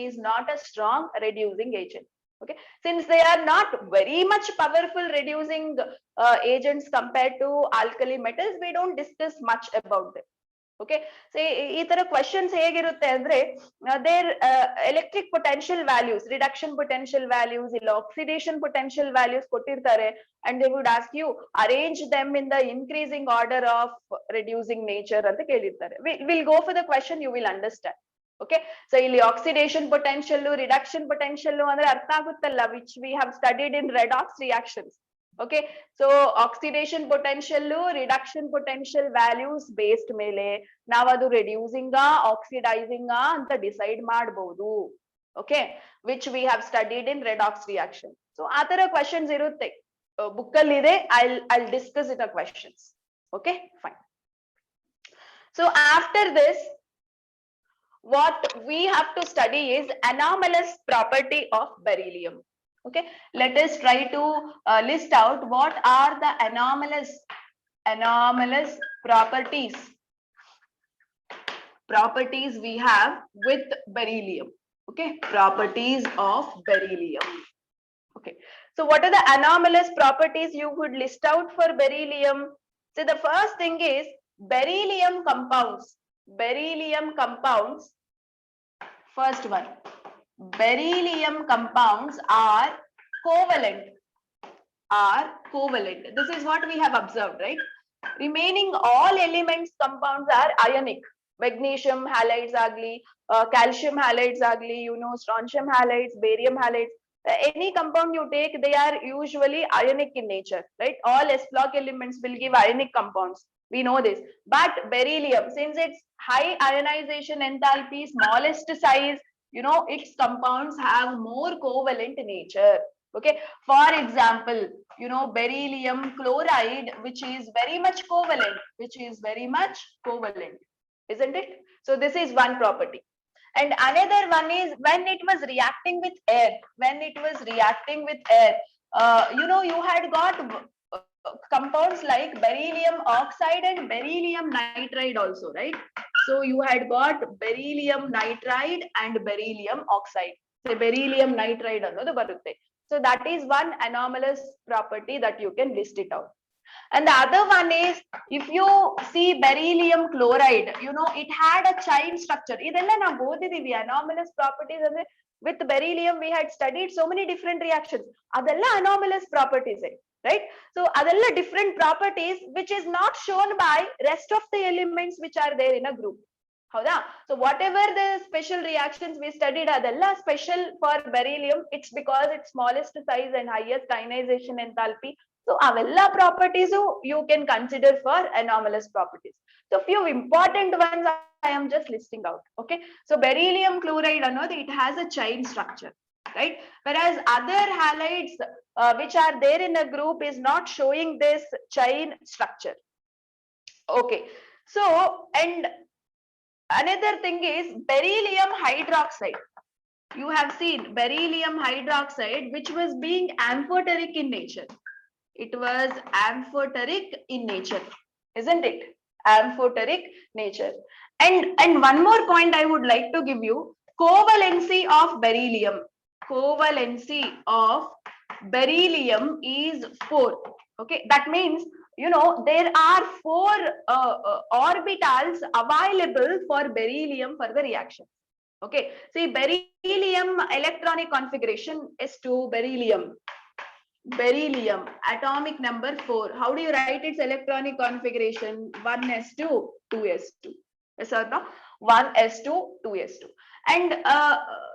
is not a strong reducing agent. Okay, since they are not very much powerful reducing agents compared to alkali metals, we don't discuss much about them. Okay, so ಈ ತರ questions ಹೇಗಿರುತ್ತೆ ಅಂದ್ರೆ their electric potential values, reduction potential values, ಇಲ್ಲ oxidation potential values ಕೊಟ್ಟಿರ್ತಾರೆ, and they would ask you arrange them in the increasing order of reducing nature ಅಂತ ಕೇಳಿರ್ತಾರೆ. We'll go for the question, you will understand. Okay, so ಇಲ್ಲಿ oxidation potential, reduction potential ಅಂದ್ರೆ ಅರ್ಥ ಆಗುತ್ತಲ್ಲ, which we have studied in redox reactions. Okay, so oxidation potential, reduction potential values based ಮೇಲೆ ನಾವದು reducing oxidizing ಅಂತ decide ಮಾಡಬಹುದು. Okay, which we have studied in redox reaction. So ಆ ತರ questions ಇರುತ್ತೆ, book ಅಲ್ಲಿ ಇದೆ. I'll discuss it a questions. Okay, fine. So after this, what we have to study is anomalous property of beryllium. Okay, let us try to list out what are the anomalous properties we have with beryllium. Okay, properties of beryllium. Okay, so what are the anomalous properties you could list out for beryllium? So the first thing is beryllium compounds. First one, beryllium compounds are covalent. This is what we have observed, right? Remaining all elements compounds are ionic. Magnesium halides agli, calcium halides agli, strontium halides, barium halides. Any compound you take, they are usually ionic in nature, right? All S block elements will give ionic compounds. We know this. But beryllium, since it's high ionization enthalpy, smallest size, its compounds have more covalent nature. Okay, for example, beryllium chloride, which is very much covalent, isn't it? So this is one property. And another one is when it was reacting with air. You had got compounds like beryllium oxide and beryllium nitride also, right? So you had got beryllium nitride and beryllium oxide. So beryllium nitride annodu barutte. So that is one anomalous property that you can list it out. And the other one is, if you see beryllium chloride, it had a chain structure. Idella na bodhidivi anomalous properties. With beryllium, we had studied so many different reactions. Adella anomalous properties, right? So adella different properties which is not shown by rest of the elements which are there in a group. So whatever the special reactions we studied adella special for beryllium, it's because it's smallest size and highest ionization enthalpy. So avella properties you can consider for anomalous properties. So few important ones I am just listing out. Okay, so beryllium chloride, it has a chain structure, right? Whereas other halides which are there in a group is not showing this chain structure. Okay, so and another thing is beryllium hydroxide. You have seen beryllium hydroxide, which was being amphoteric in nature. It was amphoteric in nature, isn't it? Amphoteric nature. And one more point I would like to give you: covalency of beryllium. Covalency of beryllium is 4. Okay, that means there are 4 orbitals available for beryllium for the reaction. Okay, see beryllium electronic configuration S2 beryllium atomic number 4. How do you write its electronic configuration? 1s2 2s2. Yes or no? 1s2 2s2. And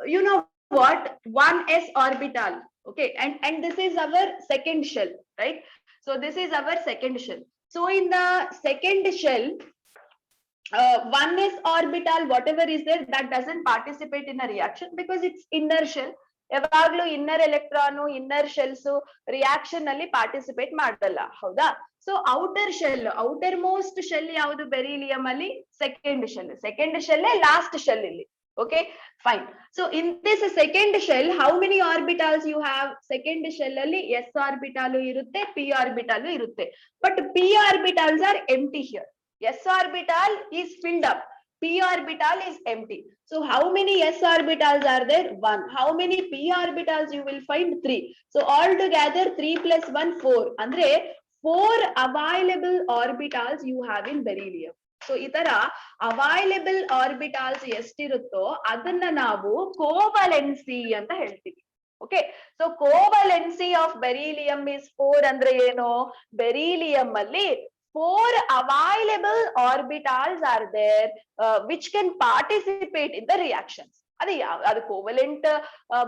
you know what? 1s orbital. Okay, and this is our second shell, right? So this is our second shell. So in the second shell, 1s orbital, whatever is there, that doesn't participate in a reaction because it's inner shell. ಯಾವಾಗ್ಲೂ inner electron inner shells reaction ಅಲ್ಲಿ participate ಮಾಡಲ್ಲ, ಹೌದಾ? So outer shell, outer most shell ಯಾವುದು beryllium ಅಲ್ಲಿ? Second shell last shell ಇಲ್ಲಿ. Okay, fine. So in this second shell, how many orbitals you have? Second shell alli s orbital irutte, p orbital irutte, but p orbitals are empty here. S orbital is filled up, p orbital is empty. So how many s orbitals are there? 1. How many p orbitals you will find? 3. So altogether 3 plus 1 4. Andre 4 available orbitals you have in beryllium. So ಇತರ available ಆರ್ಬಿಟಾಲ್ಸ್ ಎಷ್ಟಿರುತ್ತೋ ಅದನ್ನ ನಾವು ಕೋವಲೆನ್ಸಿ ಅಂತ ಹೇಳ್ತೀವಿ. Okay, so ಕೋವಲೆನ್ಸಿ of beryllium is 4 ಅಂದ್ರೆ ಏನು? Beryllium ಅಲ್ಲಿ 4 available orbitals are there which can participate in the reactions. ಅದು covalent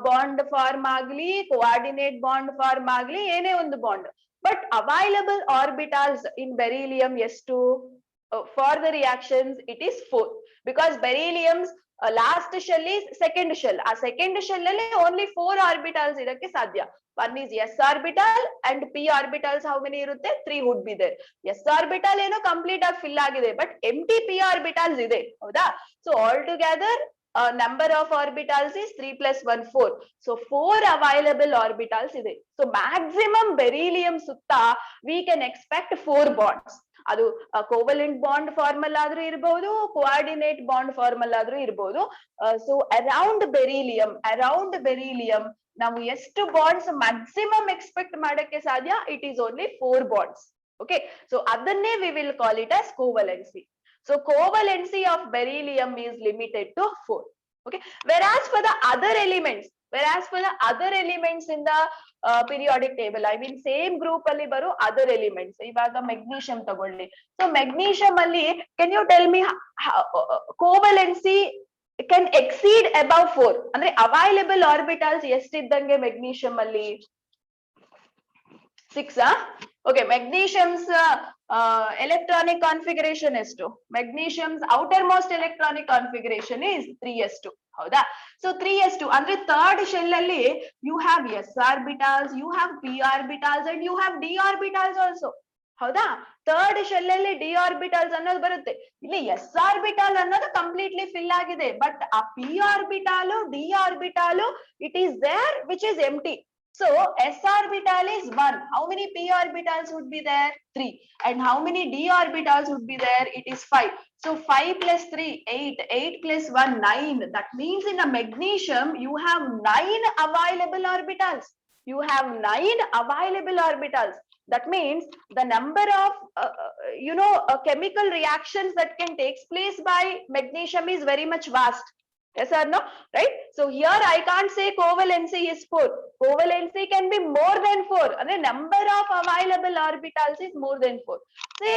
bond form ಆಗ್ಲಿ, ಕೋಆರ್ಡಿನೇಟ್ ಬಾಂಡ್ ಫಾರ್ಮ್ ಆಗ್ಲಿ, ಏನೇ ಒಂದು bond, but available orbitals in beryllium ಎಷ್ಟು? For the reactions it is 4, because beryllium's last shell is second shell. ಆ second shell ಅಲ್ಲಿ only 4 orbitals ಇರಕ್ಕೆ ಸಾಧ್ಯ. One is s orbital and p orbitals how many irutte? 3 would be there. S orbital eno complete ಆಗಿ fill ಆಗಿದೆ, but empty p orbitals ಇದೆ, ಹೌದಾ? So all together number of orbitals is 3 plus 1 4. So 4 available orbitals ಇದೆ. So maximum beryllium sutta we can expect 4 bonds. ಅದು covalent bond formal ಆದ್ರೂ ಇರಬಹುದು, coordinate bond formal ಆದ್ರೂ ಇರಬಹುದು. ಸೊ ಅರೌಂಡ್ ಬೆರಿಲಿಯಂ ನಾವು ಎಷ್ಟು ಬಾಂಡ್ಸ್ ಮ್ಯಾಕ್ಸಿಮಮ್ ಎಕ್ಸ್ಪೆಕ್ಟ್ ಮಾಡಕ್ಕೆ ಸಾಧ್ಯ? It is only 4 bonds. Okay, so ಅದನ್ನೇ we will call it as covalency. So covalency of beryllium is limited to 4. Okay, whereas for the other elements in the periodic table, I mean same group alli baru other elements, ivaga magnesium tagolli. So magnesium alli, can you tell me how, covalency can exceed above 4? Andre available orbitals estiddange magnesium alli 6. Okay, magnesium's electronic configuration is 2. Magnesium's outermost electronic configuration is 3s2. ಹೌದಾ? So 3s2 ಅಂದ್ರೆ third shell ಅಲ್ಲಿ you have s orbitals, you have p orbitals and you have d orbitals also. ಹೌದಾ? Third shell ಅಲ್ಲಿ d orbitals ಅನ್ನೋದು ಬರುತ್ತೆ. ಇಲ್ಲಿ s orbital ಅನ್ನೋದು completely fill ಆಗಿದೆ, ಬಟ್ ಆ p orbital, d orbital it is there which is empty. So s orbital is 1. How many p orbitals would be there? 3. And how many d orbitals would be there? It is 5. So 5 plus 3, 8. 8 plus 1, 9. That means in a magnesium, you have 9 available orbitals. You have 9 available orbitals. That means the number of, chemical reactions that can take place by magnesium is very much vast. Yes or no? Right? So here I can't say covalency is 4. Covalency can be more than 4. And the number of available orbitals is more than 4. Say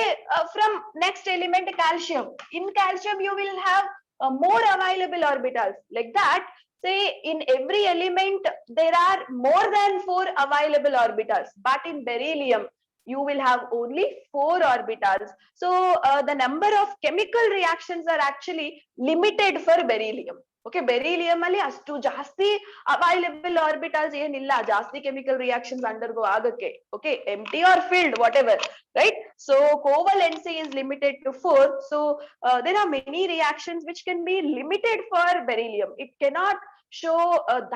from next element calcium. In calcium you will have more available orbitals. Like that, say in every element there are more than 4 available orbitals. But in beryllium you will have only 4 orbitals. So the number of chemical reactions are actually limited for beryllium. Okay, beryllium ಅಲ್ಲಿ ಅಷ್ಟು ಜಾಸ್ತಿ available orbitals ಏನಿಲ್ಲ, ಜಾಸ್ತಿ chemical reactions undergo ಆಗಕ್ಕೆ. Okay, empty are filled whatever, right? So covalency is limited to 4. So there are many reactions which can be limited for beryllium. It cannot show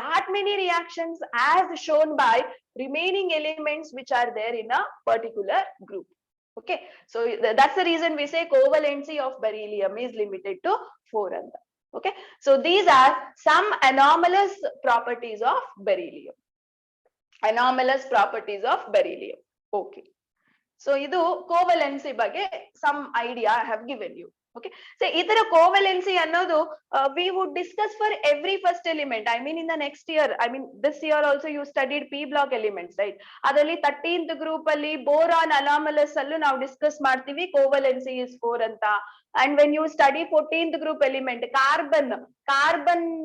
that many reactions as shown by remaining elements which are there in a particular group. Okay, so that's the reason we say covalency of beryllium is limited to 4 anta. Okay, so these are some anomalous properties of beryllium. Okay, so idu covalency ಬಗ್ಗೆ some idea I have given you. Okay, so idara covalency annodu we would discuss for every first element. I mean in the next year, I mean this year also you studied p block elements, right? Adralli 13th group alli boron anomalous allu ನಾವು discuss ಮಾಡ್ತೀವಿ covalency is 4 anta. And when you study 14th group element carbon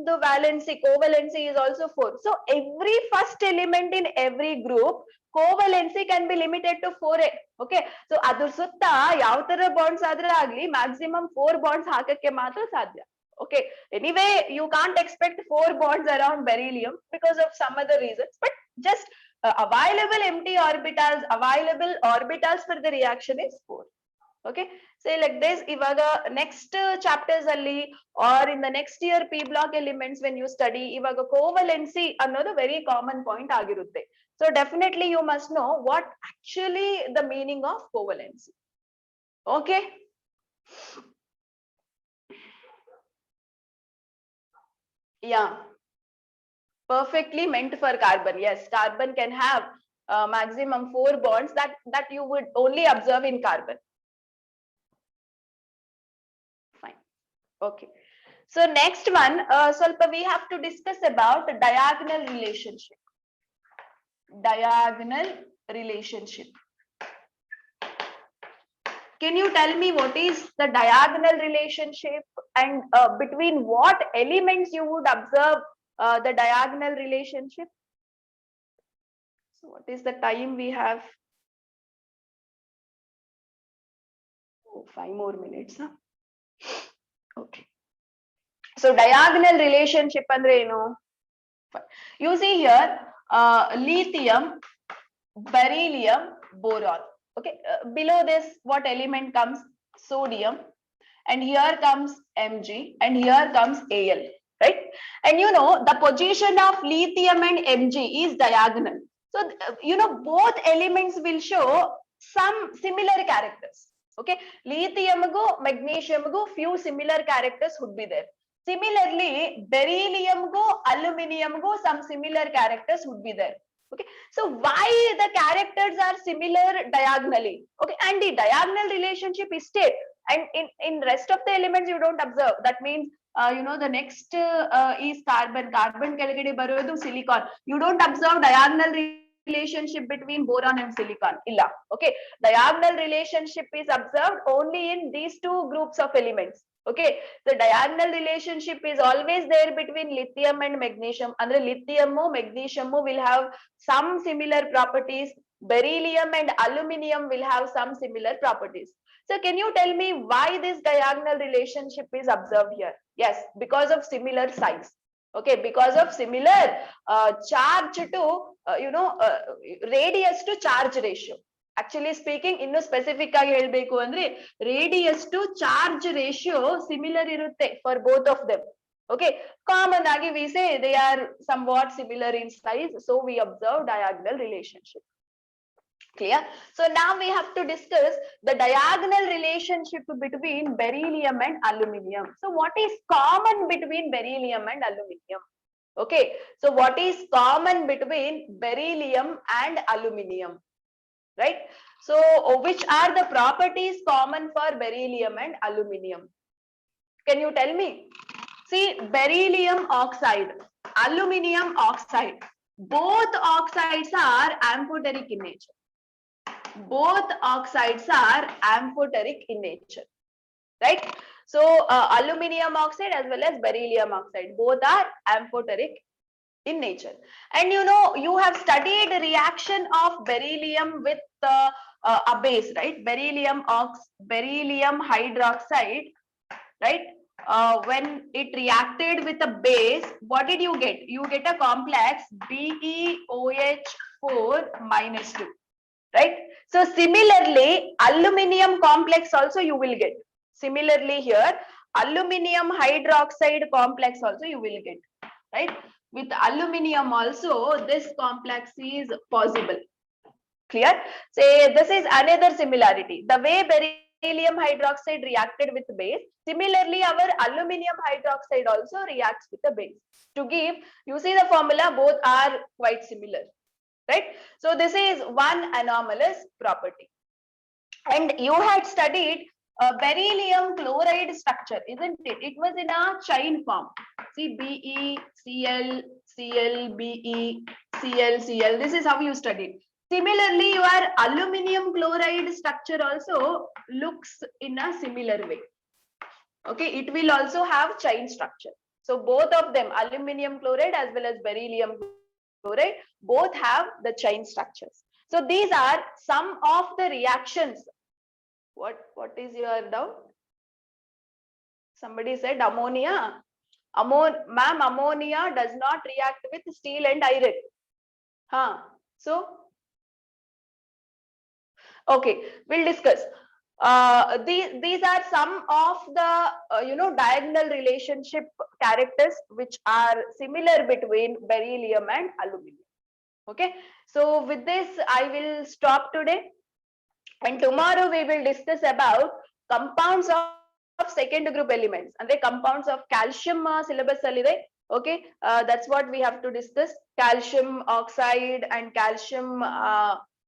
the valency covalency is also 4. So every first element in every group covalency can be limited to 4. Okay, so ಅದ್ರ ಸುತ್ತ ಯಾವ ತರ bonds ಆದ್ರೆ ಆಗ್ಲಿ maximum 4 bonds ಹಾಕಕ್ಕೆ ಮಾತ್ರ ಸಾಧ್ಯ. Okay, anyway you can't expect 4 bonds around beryllium because of some other reasons, but just available empty orbitals for the reaction is 4. Okay, say like this, ivaga next chapters alli or in the next year p block elements when you study ivaga covalency another very common point agirutte. So definitely you must know what actually the meaning of covalency. Okay, yeah, perfectly meant for carbon. Yes, carbon can have maximum 4 bonds that you would only observe in carbon. Fine. Okay, so next one Salpa we have to discuss about diagonal relationship. Can you tell me what is the diagonal relationship and between what elements you would observe the diagonal relationship? So what is the time we have? 5 more minutes, huh? Okay. So diagonal relationship andre enu? You see here, lithium, beryllium, boron. Okay, below this what element comes? Sodium, and here comes Mg, and here comes Al, right? And you know the position of lithium and Mg is diagonal. So you know both elements will show some similar characters. Okay, lithium go, magnesium go, few similar characters would be there. Similarly, beryllium go, aluminium go, some similar characters would be there. Okay, so why the characters are similar diagonally? Okay, and the diagonal relationship is state, and in rest of the elements you don't observe. That means you know the next is carbon ಕೆಳಗಡೆ ಬರೋದು silicon. You don't observe diagonal relationship between boron and silicon illa. Okay, diagonal relationship is observed only in these two groups of elements. Okay, the diagonal relationship is always there between lithium and magnesium. Andre lithium magnesium will have some similar properties, beryllium and aluminium will have some similar properties. So can you tell me why this diagonal relationship is observed here? Yes, because of similar size. Okay, because of similar charge to radius to charge ratio. Actually speaking, ಇನ್ನು specific ಆಗಿ ಹೇಳಬೇಕು ಅಂದ್ರೆ radius to charge ratio similar ಇರುತ್ತೆ for both of them. Okay, common agi we say they are somewhat similar in size, so we observe diagonal relationship. Clear? So now we have to discuss the diagonal relationship between beryllium and aluminium. So what is common between beryllium and aluminium? Okay, so what is common between beryllium and aluminium? Right? So which are the properties common for beryllium and aluminium? Can you tell me? See, beryllium oxide, aluminium oxide, both oxides are amphoteric in nature. Both oxides are amphoteric in nature, right? So aluminium oxide as well as beryllium oxide, both are amphoteric in nature. And you know, you have studied reaction of beryllium with a base, right? Beryllium hydroxide, right? When it reacted with a base, what did you get? You get a complex BeOH4 minus 2, right? So similarly, aluminium complex also you will get. Similarly here, aluminium hydroxide complex also you will get, right? With aluminium also, this complex is possible. Clear? Say this is another similarity. The way beryllium hydroxide reacted with base, similarly our aluminium hydroxide also reacts with the base. To give, you see the formula, both are quite similar, right? So this is one anomalous property. And you had studied beryllium chloride structure, isn't it? It was in a chain form. See, BeCl, Cl, BeCl, Cl. This is how you studied. Similarly, your aluminium chloride structure also looks in a similar way. Okay, it will also have chain structure. So both of them, aluminium chloride as well as beryllium chloride, both have the chain structures. So these are some of the reactions. What is your doubt? Somebody said ammonia. Ma'am, ammonia does not react with steel and iron. So okay, we'll discuss. These are some of the diagonal relationship characters which are similar between beryllium and aluminium. Okay, so with this I will stop today, and tomorrow we will discuss about compounds of second group elements, and the compounds of calcium syllabus alide. Okay, that's what we have to discuss. Calcium oxide and calcium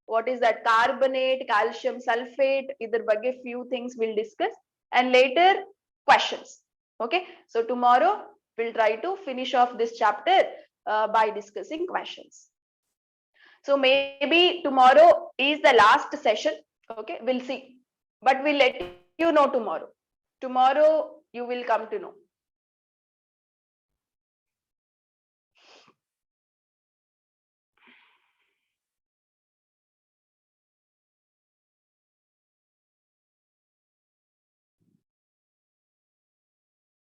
what is that, carbonate, calcium sulfate, either bagge few things we'll discuss, and later questions. Okay, so tomorrow we'll try to finish off this chapter by discussing questions. So maybe tomorrow is the last session. Okay, we'll see, but we'll let you know tomorrow. Tomorrow you will come to know.